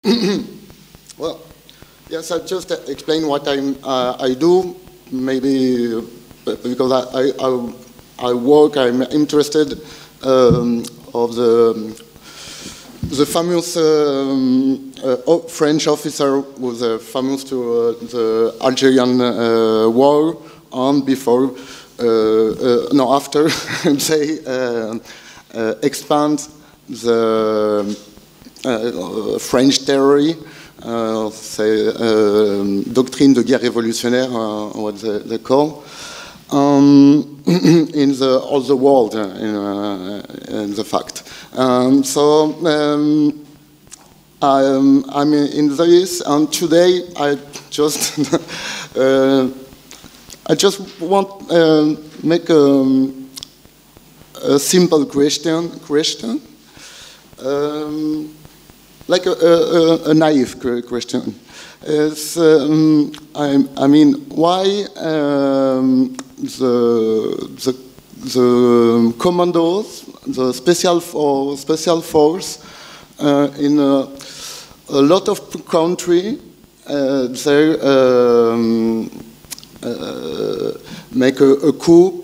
Well, yes, I'll just explain what I do. Maybe because I work, I'm interested of the famous French officer who was famous to the Algerian war, and before, no, after they expand the French theory, say doctrine de guerre révolutionnaire, what they call, in all the world, in the fact. I'm in this, and today I just I just want make a simple question. Like a naive question. I mean, why the commandos, the special force, in a lot of country, they make a coup.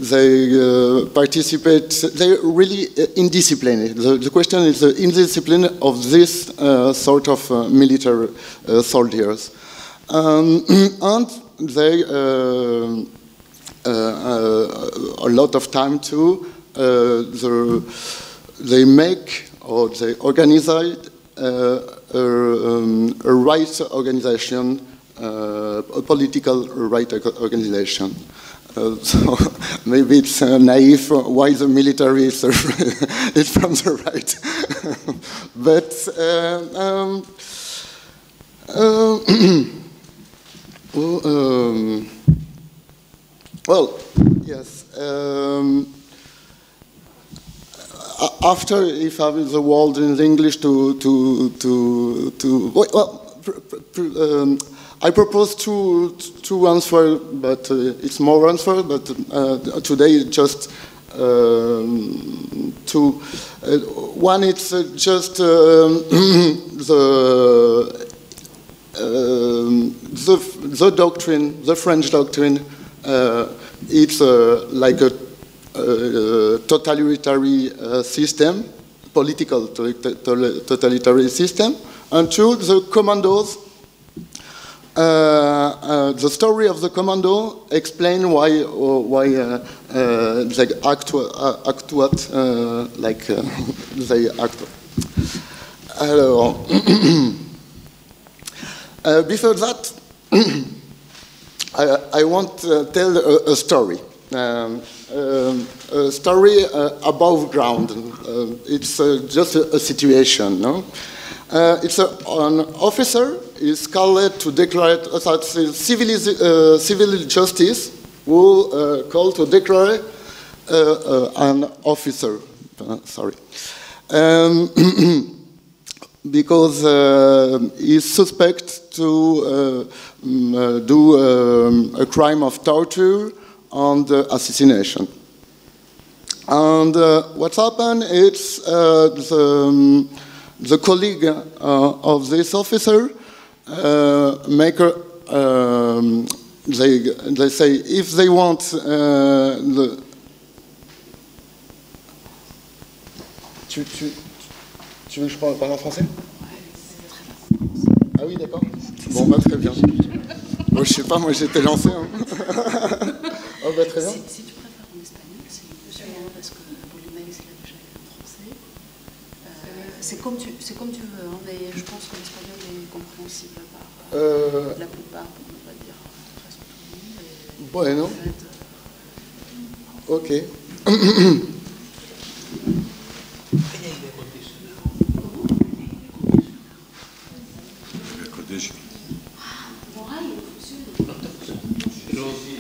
They participate, they're really indisciplined. The question is the indiscipline of this sort of military soldiers. And they, a lot of time too, they make or they organize a right organization, a political right organization. So maybe it's naive why the military is from the right. But well, yes. After, if I have the word in English I propose two answers, but it's more answer. But today just two. One is just the doctrine, the French doctrine. It's like a totalitarian system, political totalitarian system, and two, the commandos. The story of the commando explain why they act what like they act. Alors, before that, I want to tell a story. A story above ground. It's just a situation, no? It's an officer is called to declare civil justice, who called to declare an officer. Sorry, because he's suspect to do a crime of torture and assassination. And what's happened? It's the colleague of this officer make they say if they want Tu veux que je parle en français? Ah oui, d'accord. Bon, bah très bien. Bon, je sais pas, moi j'étais lancé. Hein. Oh, bah très bien. Si tu préfères en espagnol, c'est mieux parce que pour l'email, c'est déjà en français. C'est comme tu veux, hein, mais je pense que l'espagnol est compréhensible par la plupart, pour ne pas dire presque tout le monde. Bueno. Ok.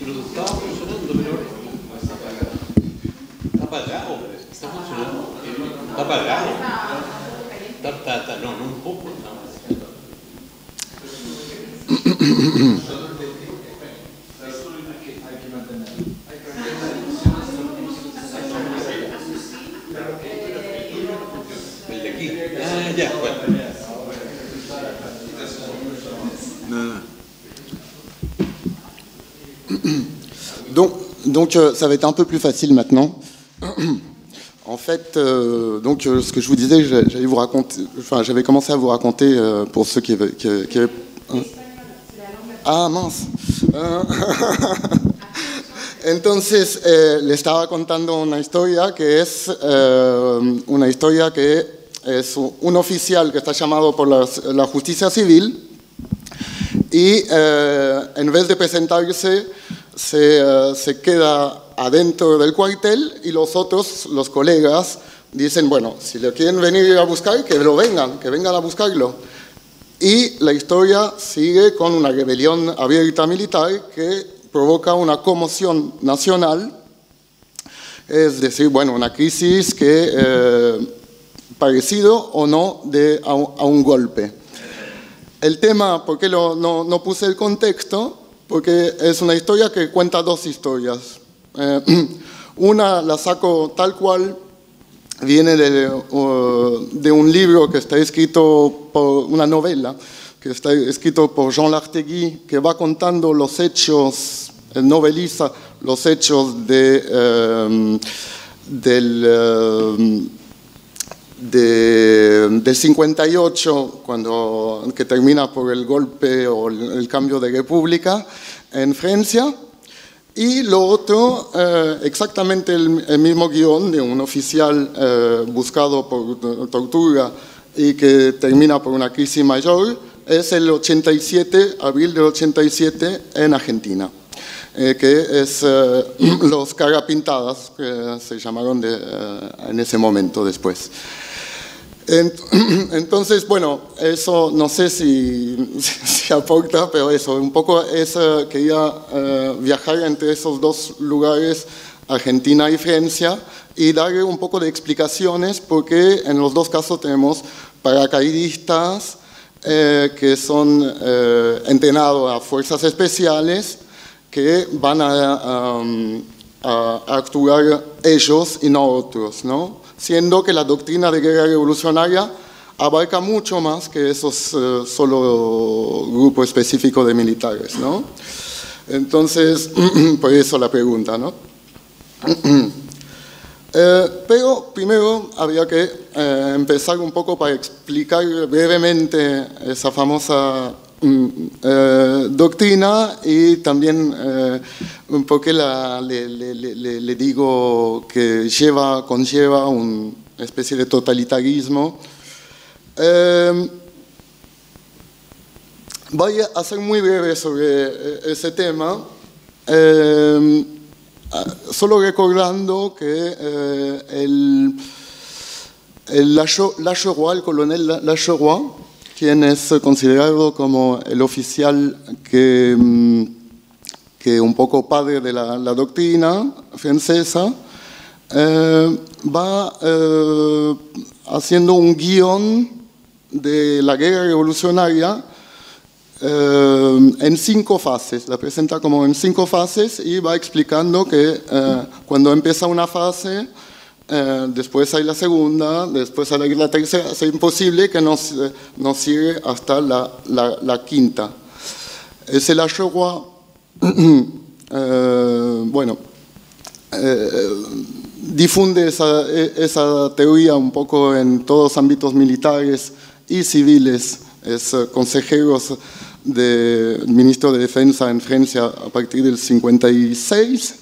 Pero estaba funcionando, pero está apagado, está funcionando. Está apagado. No, un poco. El de aquí. allá. Bueno. Donc, ça va être un peu plus facile maintenant. En fait, ce que je vous disais, j'allais vous raconter, enfin, j'avais commencé à vous raconter pour ceux qui avaient Ah, mince. Entonces, le estaba contando una historia que es un oficial que está llamado por la justicia civil y en vez de presentarse se queda adentro del cuartel y los colegas, dicen, bueno, si le quieren venir a buscar, que vengan a buscarlo. Y la historia sigue con una rebelión abierta militar que provoca una conmoción nacional, es decir, bueno, una crisis que parecido o no a un golpe. El tema, ¿por qué no puse el contexto? Porque es una historia que cuenta dos historias. Una la saco tal cual, viene de un libro que está escrito por una novela, que está escrito por Jean Lartegui, que va contando los hechos, noveliza los hechos del 58, que termina por el golpe o el cambio de república en Francia. Y lo otro, exactamente el mismo guión de un oficial buscado por tortura y que termina por una crisis mayor, es el 87, abril del 87 en Argentina, que es los Carapintadas, que se llamaron en ese momento después. Entonces, bueno, eso no sé si aporta, pero eso, un poco quería viajar entre esos dos lugares, Argentina y Francia, y darle un poco de explicaciones, porque en los dos casos tenemos paracaidistas que son entrenados a fuerzas especiales, que van a actuar ellos y no otros, ¿no? Siendo que la doctrina de guerra revolucionaria abarca mucho más que esos solo grupos específicos de militares, ¿no? Entonces, por eso la pregunta, ¿no? Pero primero habría que empezar un poco para explicar brevemente esa famosa doctrina y también por qué le digo que conlleva una especie de totalitarismo. Voy a ser muy breve sobre ese tema, solo recordando que el Lacherois, el coronel Lacherois, quien es considerado como el oficial que un poco padre de la doctrina francesa, va haciendo un guión de la guerra revolucionaria en 5 fases. La presenta como en 5 fases y va explicando que cuando empieza una fase, después hay la segunda, después hay la tercera. Es imposible que nos sigue hasta la quinta. Ese Lacherois, difunde esa teoría un poco en todos los ámbitos militares y civiles. Es consejero del ministro de Defensa en Francia a partir del 56.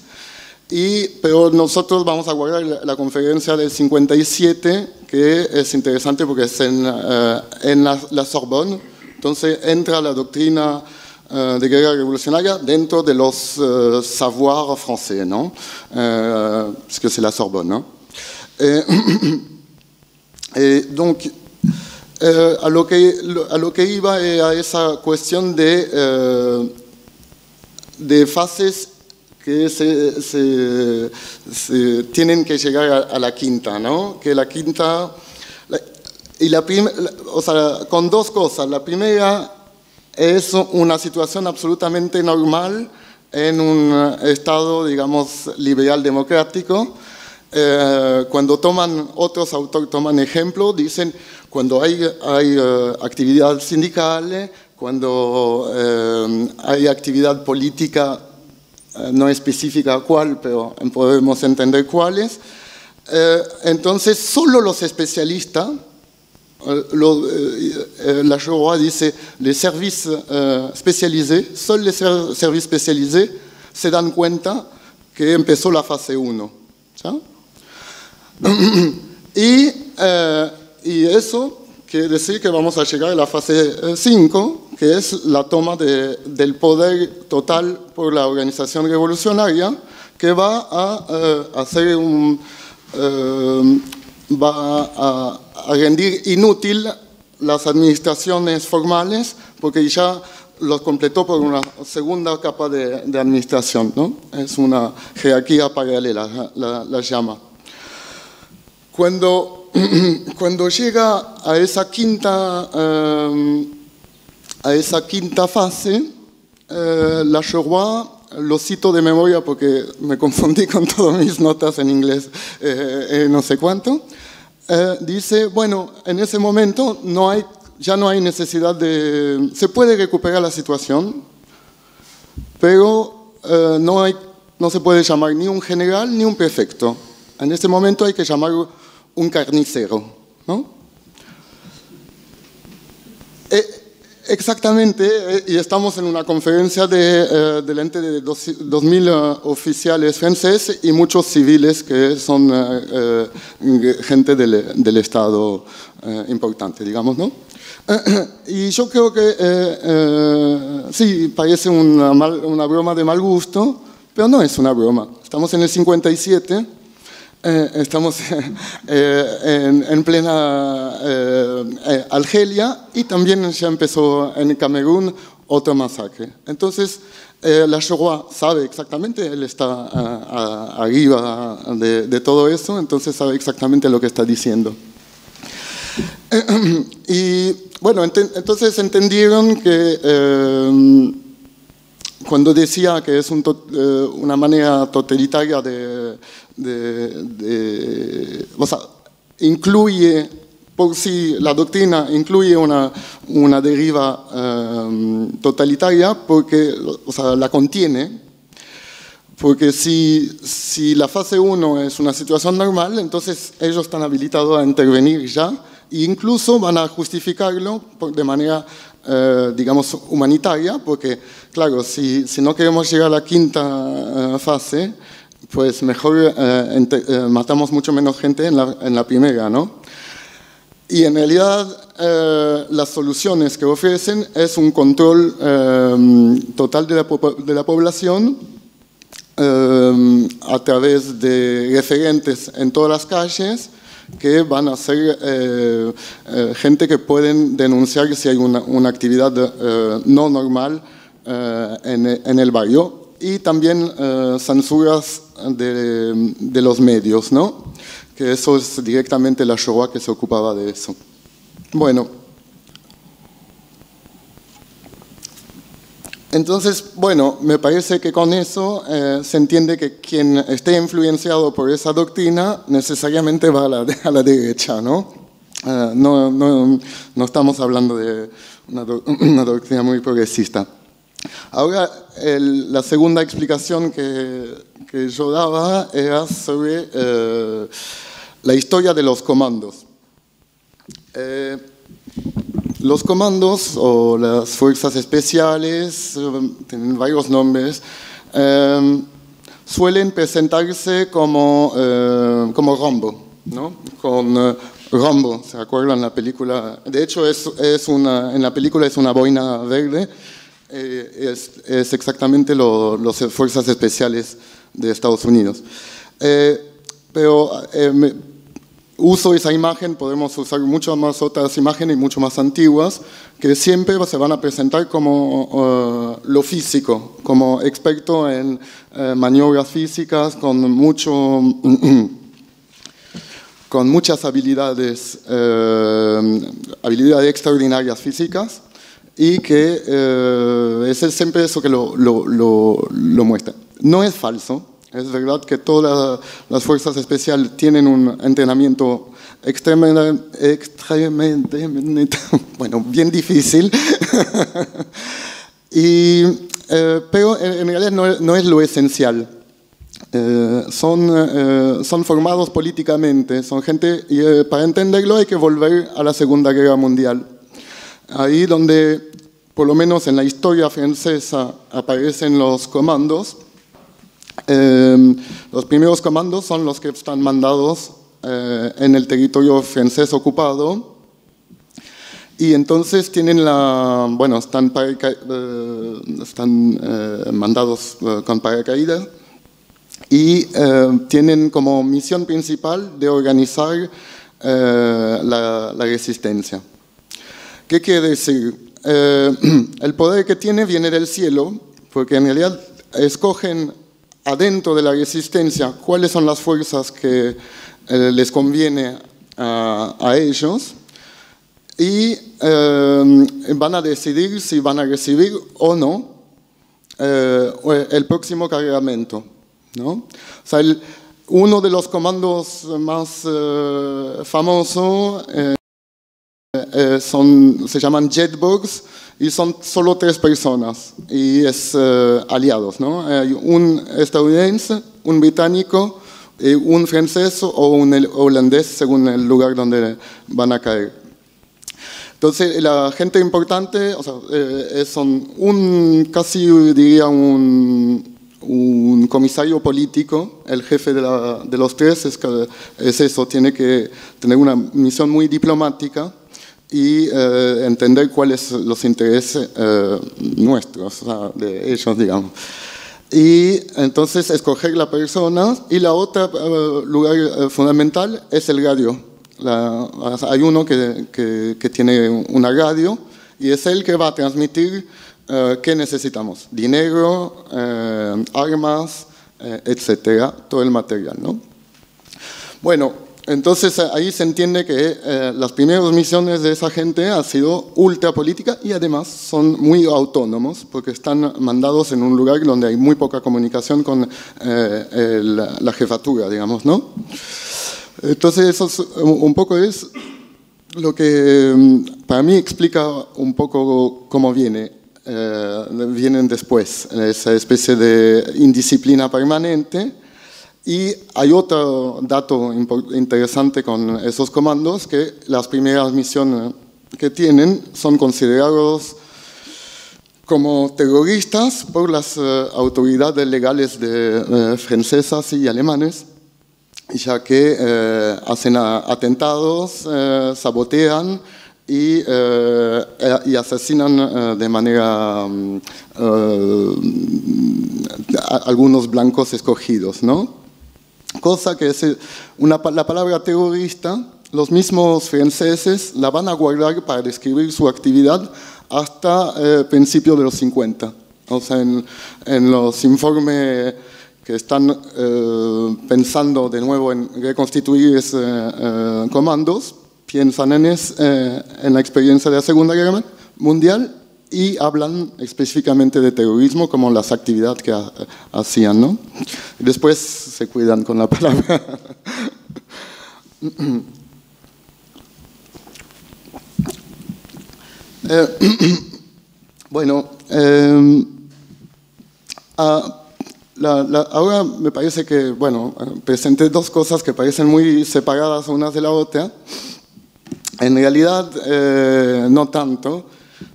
Pero nosotros vamos a guardar la conferencia del 57, que es interesante porque es en la Sorbonne. Entonces entra la doctrina de guerra revolucionaria dentro de los savoirs français, ¿no? Parce que c'est la Sorbonne, ¿no? Donc, a lo que iba a esa cuestión de fases que se tienen que llegar a la quinta, ¿no? Que la quinta, o sea, con dos cosas. La primera es una situación absolutamente normal en un Estado, digamos, liberal democrático, Cuando otros autores toman ejemplo, dicen cuando hay actividad sindical, cuando hay actividad política, no específica cuál, pero podemos entender cuáles, entonces solo los especialistas, Lacherois dice, les services spécialisés, solo les services spécialisés se dan cuenta que empezó la fase 1. ¿Sí? Y eso quiere decir que vamos a llegar a la fase 5, que es la toma del poder total por la organización revolucionaria, que va a hacer va a rendir inútil las administraciones formales, porque ya los completó por una segunda capa de administración, ¿no? Es una jerarquía paralela, la llama. Cuando llega a esa quinta fase, Lacherois, lo cito de memoria porque me confundí con todas mis notas en inglés, no sé cuánto, dice, bueno, en ese momento ya no hay necesidad de... Se puede recuperar la situación, pero no se puede llamar ni un general ni un prefecto. En este momento hay que llamar un carnicero, ¿no? Exactamente, y estamos en una conferencia delante de 2000 oficiales franceses y muchos civiles que son gente del Estado importante, digamos, ¿no? Y yo creo que sí, parece una broma de mal gusto, pero no es una broma. Estamos en el 57. Estamos en plena Argelia y también ya empezó en Camerún otra masacre. Entonces, Lacherois sabe exactamente, él está arriba de todo eso, entonces sabe exactamente lo que está diciendo. Y bueno, entonces entendieron que cuando decía que es una manera totalitaria o sea, incluye, por sí, la doctrina incluye una deriva totalitaria porque, o sea, la contiene, porque si la fase 1 es una situación normal, entonces ellos están habilitados a intervenir ya, e incluso van a justificarlo de manera, digamos, humanitaria, porque, claro, si no queremos llegar a la quinta fase, pues mejor matamos mucho menos gente en la primera, ¿no? Y en realidad las soluciones que ofrecen es un control total de la población a través de referentes en todas las calles que van a ser gente que pueden denunciar si hay una actividad no normal en el barrio. Y también censuras de los medios, ¿no? Que eso es directamente Lacherois que se ocupaba de eso. Bueno. Entonces, bueno, me parece que con eso se entiende que quien esté influenciado por esa doctrina necesariamente va a la derecha, ¿no? No estamos hablando de una doctrina muy progresista. Ahora, la segunda explicación que yo daba era sobre la historia de los comandos. Los comandos o las fuerzas especiales, tienen varios nombres, suelen presentarse como Rambo, ¿no? Con Rambo, ¿se acuerdan la película? De hecho, en la película es una boina verde. Es exactamente las fuerzas especiales de Estados Unidos. Pero uso esa imagen, podemos usar muchas más otras imágenes mucho más antiguas, que siempre se van a presentar como lo físico, como experto en maniobras físicas, con muchas habilidades extraordinarias físicas. Y que es siempre eso que lo muestra. No es falso, Es verdad que todas las fuerzas especiales tienen un entrenamiento extremadamente, bueno, bien difícil, pero en realidad no es lo esencial. Son formados políticamente, son gente, y para entenderlo hay que volver a la Segunda Guerra Mundial. Ahí donde, por lo menos en la historia francesa, aparecen los comandos. Los primeros comandos son los que están mandados en el territorio francés ocupado, y entonces tienen están mandados con paracaídas, y tienen como misión principal de organizar la resistencia. ¿Qué quiere decir? El poder que tiene viene del cielo, porque en realidad escogen adentro de la resistencia cuáles son las fuerzas que les conviene a ellos, y van a decidir si van a recibir o no el próximo cargamento, ¿no? O sea, uno de los comandos más famosos se llaman Jetbox, y son solo 3 personas, y es aliados, ¿no? Hay un estadounidense, un británico, un francés o un holandés, según el lugar donde van a caer. Entonces, la gente importante, o sea, son casi diría un comisario político. El jefe de los 3 es eso, tiene que tener una misión muy diplomática y entender cuáles son los intereses nuestros, o sea, de ellos, digamos. Y entonces escoger la persona, y la otra lugar fundamental es el radio. Hay uno que tiene una radio, y es él que va a transmitir qué necesitamos: dinero, armas, etcétera, todo el material, ¿no? Bueno, entonces ahí se entiende que las primeras misiones de esa gente han sido ultra políticas, y además son muy autónomos, porque están mandados en un lugar donde hay muy poca comunicación con la jefatura, digamos, ¿no? Entonces eso un poco es lo que para mí explica un poco cómo vienen después, esa especie de indisciplina permanente. Y hay otro dato interesante con esos comandos, que las primeras misiones que tienen son considerados como terroristas por las autoridades legales francesas y alemanes, ya que hacen atentados, sabotean y asesinan de manera algunos blancos escogidos, ¿no? Cosa que es la palabra terrorista, los mismos franceses la van a guardar para describir su actividad hasta principios de los 50. O sea, en los informes que están pensando de nuevo en reconstituir esos comandos, piensan en la experiencia de la Segunda Guerra Mundial, y hablan específicamente de terrorismo como las actividades que hacían, ¿no? Después se cuidan con la palabra. Bueno, ahora me parece que, bueno, presenté 2 cosas que parecen muy separadas unas de la otra. En realidad, no tanto.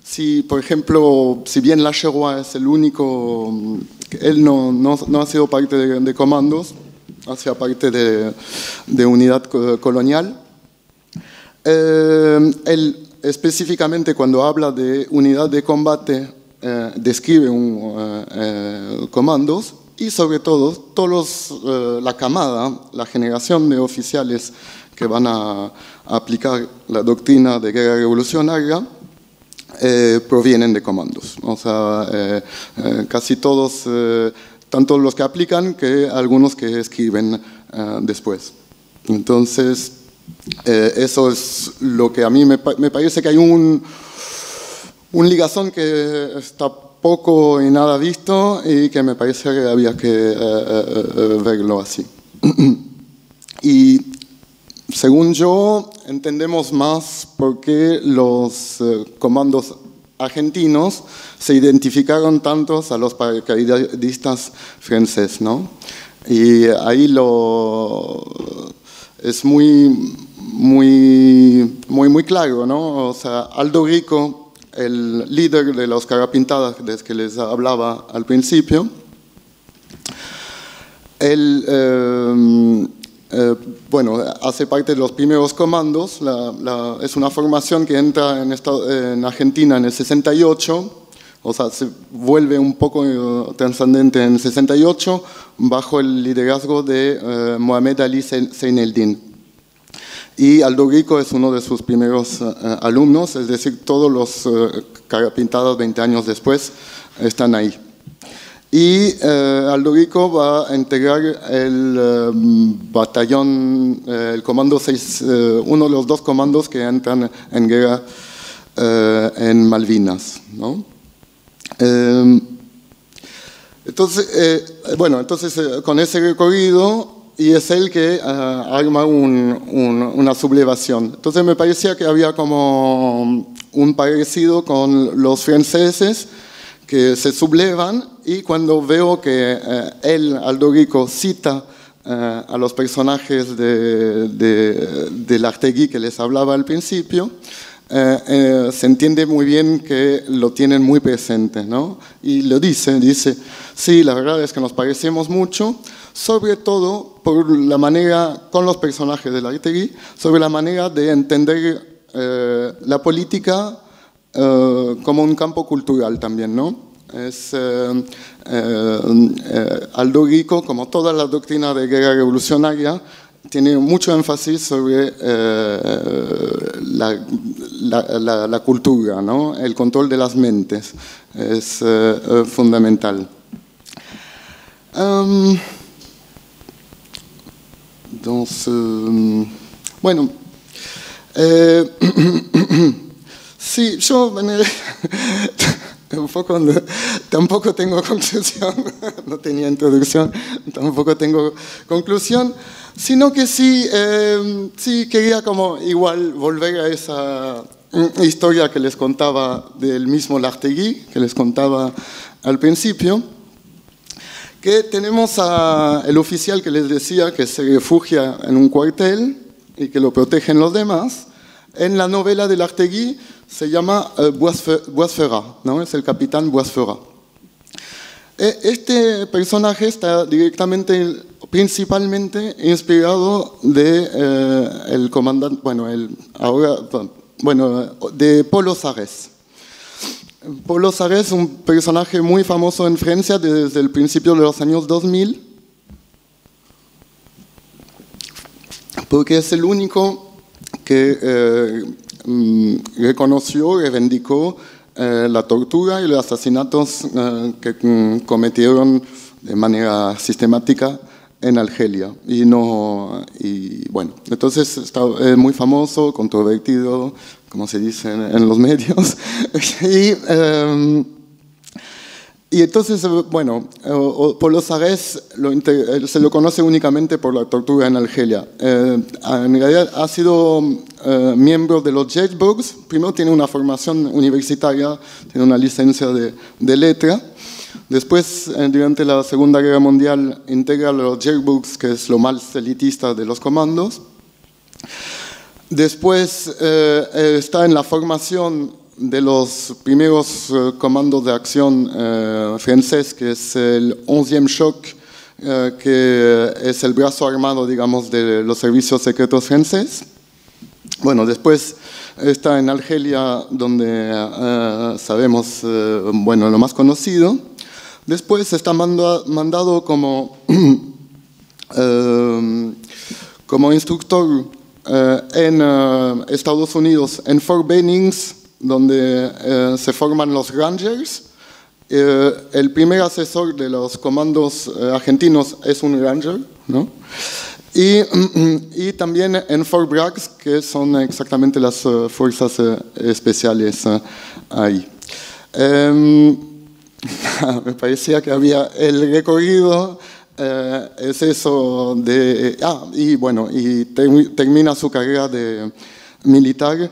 Si, por ejemplo, si bien Lacherois es el único, él no ha sido parte de comandos, hacía parte de unidad colonial. Él específicamente, cuando habla de unidad de combate, describe comandos, y sobre todo todos la camada, la generación de oficiales que van a aplicar la doctrina de guerra revolucionaria, provienen de comandos. O sea, casi todos, tanto los que aplican que algunos que escriben después. Entonces, eso es lo que a mí me parece que hay un ligazón que está poco y nada visto y que me parecía que había que verlo así. Y según yo, entendemos más por qué los comandos argentinos se identificaron tantos a los paracaidistas franceses, ¿no? Y ahí es muy claro, ¿no? O sea, Aldo Rico, el líder de los Carapintadas, del que les hablaba al principio, él bueno, hace parte de los primeros comandos. Es una formación que entra en Argentina en el 68, o sea, se vuelve un poco trascendente en el 68 bajo el liderazgo de Mohamed Ali Zaineldin. Y Aldo Rico es uno de sus primeros alumnos, es decir, todos los Carapintadas 20 años después están ahí. Y Aldo Rico va a integrar el batallón, el comando 6, uno de los dos comandos que entran en guerra en Malvinas, ¿no? Entonces, con ese recorrido, y es él que arma una sublevación. Entonces me parecía que había como un parecido con los franceses, que se sublevan, y cuando veo que Aldo Rico, cita a los personajes de Lartegui que les hablaba al principio, se entiende muy bien que lo tienen muy presente, ¿no? Y lo dice, sí, la verdad es que nos parecemos mucho, sobre todo por la manera, con los personajes de Lartegui, sobre la manera de entender la política como un campo cultural también, ¿no? Aldo Rico, como toda la doctrina de guerra revolucionaria, tiene mucho énfasis sobre la cultura, ¿no? El control de las mentes es fundamental. Bueno, sí, yo tampoco tengo conclusión, no tenía introducción, tampoco tengo conclusión, sino que sí quería como igual volver a esa historia que les contaba del mismo Lartegui, que les contaba al principio, que tenemos el oficial que les decía que se refugia en un cuartel y que lo protegen los demás. En la novela de Lartegui se llama Boisferrat, ¿no? Es el capitán Boisferrat. Este personaje está principalmente inspirado de el comandante, de Polo Sarès. Polo Sarès es un personaje muy famoso en Francia desde el principio de los años 2000, porque es el único que reconoció, reivindicó la tortura y los asesinatos que cometieron de manera sistemática en Argelia. Entonces es muy famoso, controvertido, como se dice en los medios. Y entonces, Polo Sarès se lo conoce únicamente por la tortura en Argelia. En realidad ha sido miembro de los Jagdbugs. Primero tiene una formación universitaria, tiene una licencia de letra. Después, durante la Segunda Guerra Mundial, integra los Jagdbugs, que es lo más elitista de los comandos. Después está en la formación de los primeros comandos de acción francés, que es el 11e Choc, que es el brazo armado, digamos, de los servicios secretos franceses. Bueno, después está en Argelia, donde sabemos, lo más conocido. Después está mandado como instructor en Estados Unidos, en Fort Benning, donde se forman los Rangers. El primer asesor de los comandos argentinos es un Ranger, ¿no? Y también en Fort Bragg, que son exactamente las fuerzas especiales ahí. me parecía que había el recorrido, es eso de... y bueno, y termina su carrera de militar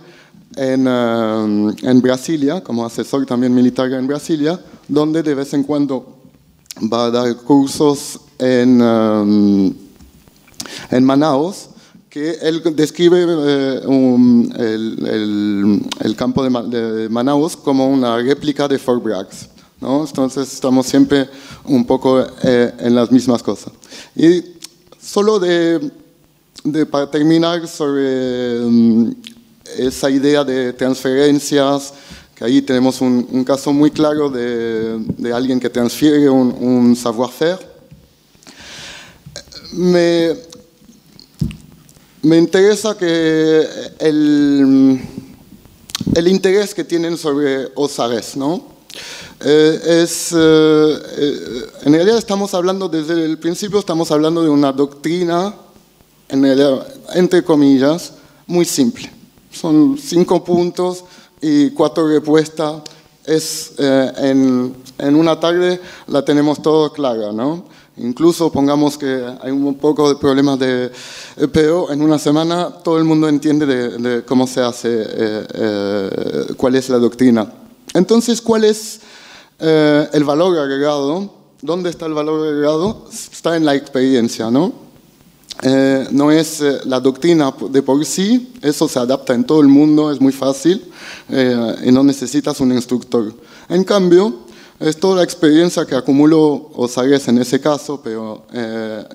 en Brasilia, como asesor también militar en Brasilia, donde de vez en cuando va a dar cursos en Manaus, que él describe el campo de Manaus como una réplica de Fort Bragg, ¿no? Entonces estamos siempre un poco en las mismas cosas. Y solo para terminar sobre esa idea de transferencias, que ahí tenemos un caso muy claro de alguien que transfiere un savoir-faire. Me interesa que el interés que tienen sobre Osares, ¿no? En realidad estamos hablando, desde el principio estamos hablando de una doctrina, entre comillas, muy simple. Son 5 puntos y 4 respuestas. En una tarde la tenemos todo clara, ¿no? Incluso pongamos que hay un poco de problemas pero en una semana todo el mundo entiende de cómo se hace, cuál es la doctrina. Entonces, ¿cuál es el valor agregado? ¿Dónde está el valor agregado? Está en la experiencia, ¿no? No es la doctrina de por sí, eso se adapta en todo el mundo, es muy fácil y no necesitas un instructor. En cambio, es toda la experiencia que acumuló Osares en ese caso, pero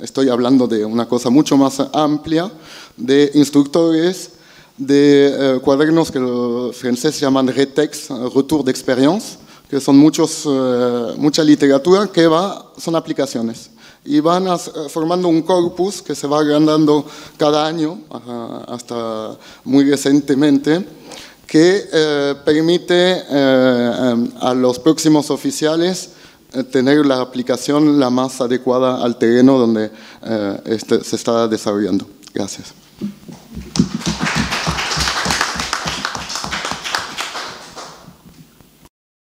estoy hablando de una cosa mucho más amplia, de instructores, de cuadernos que los franceses llaman retex, retour d'expérience, que son mucha literatura que son aplicaciones. Y van formando un corpus que se va agrandando cada año, hasta muy recientemente, que permite a los próximos oficiales tener la aplicación la más adecuada al terreno donde se está desarrollando. Gracias.